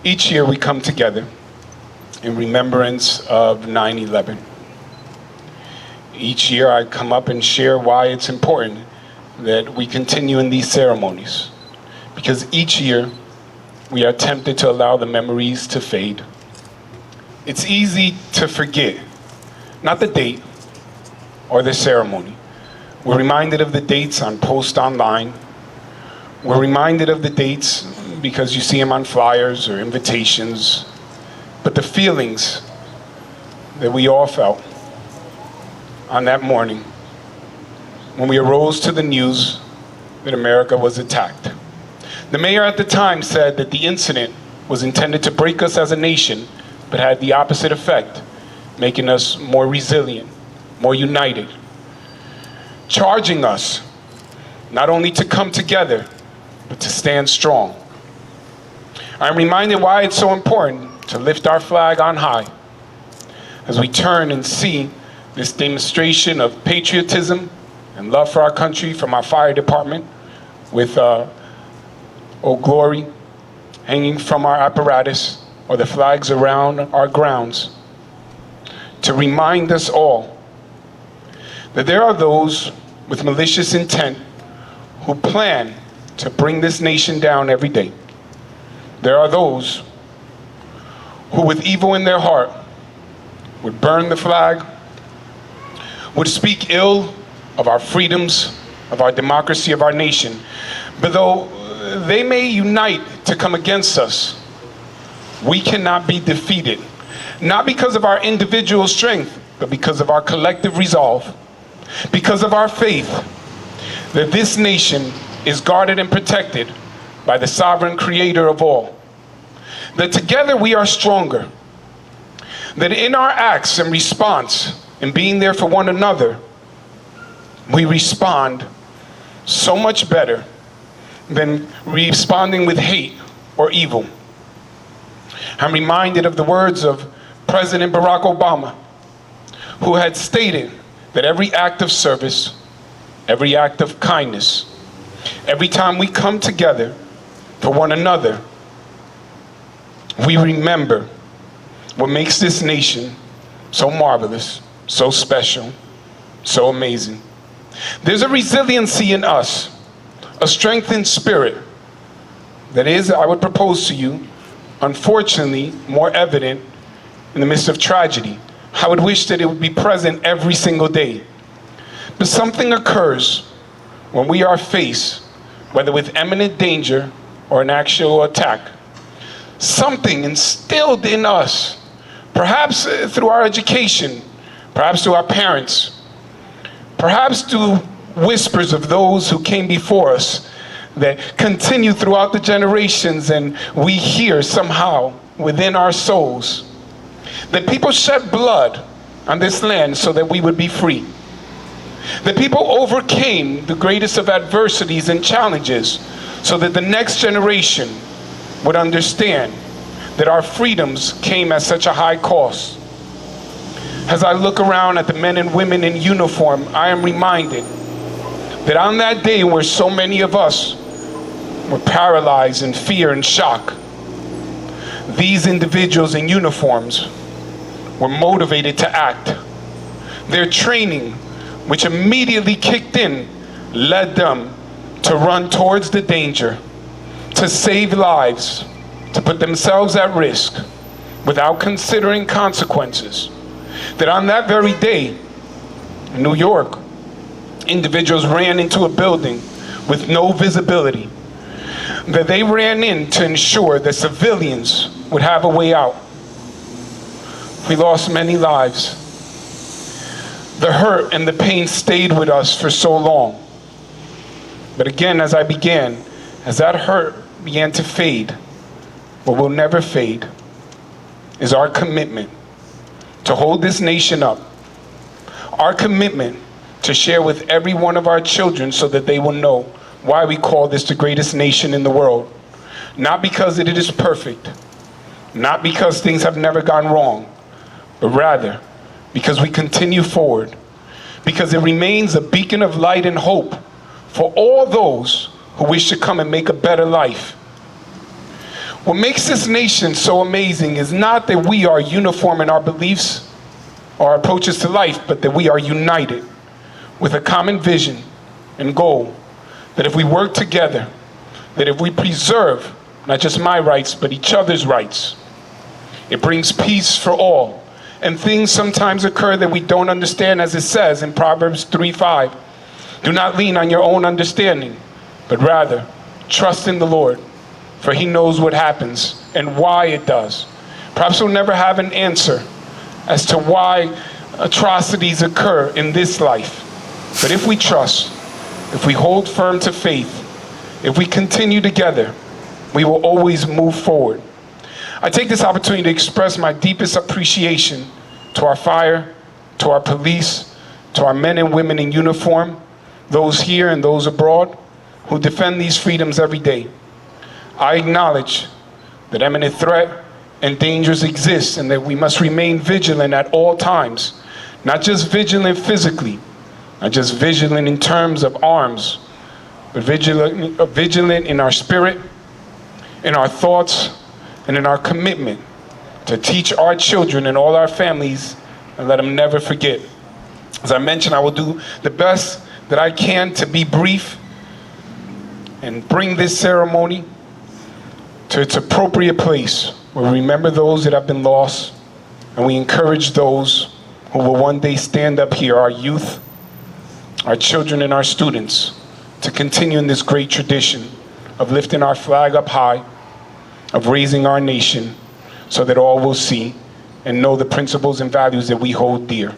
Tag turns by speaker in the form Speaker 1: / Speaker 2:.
Speaker 1: Each year we come together in remembrance of 9/11. Each year I come up and share why it's important that we continue in these ceremonies, because each year we are tempted to allow the memories to fade. It's easy to forget, not the date or the ceremony. We're reminded of the dates on posts online. We're reminded of the dates because you see them on flyers or invitations. But the feelings that we all felt on that morning when we arose to the news that America was attacked. The mayor at the time said that the incident was intended to break us as a nation, but had the opposite effect, making us more resilient, more united, charging us not only to come together, but to stand strong. I'm reminded why it's so important to lift our flag on high as we turn and see this demonstration of patriotism and love for our country from our fire department with Old Glory hanging from our apparatus or the flags around our grounds, to remind us all that there are those with malicious intent who plan to bring this nation down every day. There are those who, with evil in their heart, would burn the flag, would speak ill of our freedoms, of our democracy, of our nation. But though they may unite to come against us, we cannot be defeated, not because of our individual strength, but because of our collective resolve, because of our faith that this nation is guarded and protected by the sovereign creator of all, that together we are stronger, that in our acts and response and being there for one another, we respond so much better than responding with hate or evil. I'm reminded of the words of President Barack Obama, who had stated that every act of service, every act of kindness, every time we come together for one another, we remember what makes this nation so marvelous, so special, so amazing. There's a resiliency in us, a strengthened spirit that is, I would propose to you, unfortunately, more evident in the midst of tragedy. I would wish that it would be present every single day. But something occurs when we are faced, whether with imminent danger or an actual attack. Something instilled in us, perhaps through our education, perhaps through our parents, perhaps through whispers of those who came before us, that continue throughout the generations, and we hear somehow within our souls that people shed blood on this land so that we would be free. That people overcame the greatest of adversities and challenges so that the next generation would understand that our freedoms came at such a high cost. As I look around at the men and women in uniform, I am reminded that on that day where so many of us were paralyzed in fear and shock, these individuals in uniforms were motivated to act. Their training, which immediately kicked in, led them to run towards the danger, to save lives, to put themselves at risk without considering consequences. That on that very day in New York, individuals ran into a building with no visibility, that they ran in to ensure that civilians would have a way out. We lost many lives. The hurt and the pain stayed with us for so long. But again, as I began, as that hurt began to fade, what will never fade is our commitment to hold this nation up. Our commitment to share with every one of our children so that they will know why we call this the greatest nation in the world. Not because it is perfect, not because things have never gone wrong, but rather because we continue forward, because it remains a beacon of light and hope for all those who wish to come and make a better life. What makes this nation so amazing is not that we are uniform in our beliefs or our approaches to life, but that we are united with a common vision and goal, that if we work together, that if we preserve not just my rights, but each other's rights, it brings peace for all. And things sometimes occur that we don't understand, as it says in Proverbs 3:5. Do not lean on your own understanding, but rather trust in the Lord, for he knows what happens and why it does. Perhaps we'll never have an answer as to why atrocities occur in this life. But if we trust, if we hold firm to faith, if we continue together, we will always move forward. I take this opportunity to express my deepest appreciation to our fire, to our police, to our men and women in uniform, those here and those abroad, who defend these freedoms every day. I acknowledge that imminent threat and dangers exist and that we must remain vigilant at all times, not just vigilant physically, not just vigilant in terms of arms, but vigilant in our spirit, in our thoughts, and in our commitment to teach our children and all our families and let them never forget. As I mentioned, I will do the best that I can to be brief and bring this ceremony to its appropriate place, where we remember those that have been lost and we encourage those who will one day stand up here, our youth, our children, and our students, to continue in this great tradition of lifting our flag up high, of raising our nation so that all will see and know the principles and values that we hold dear.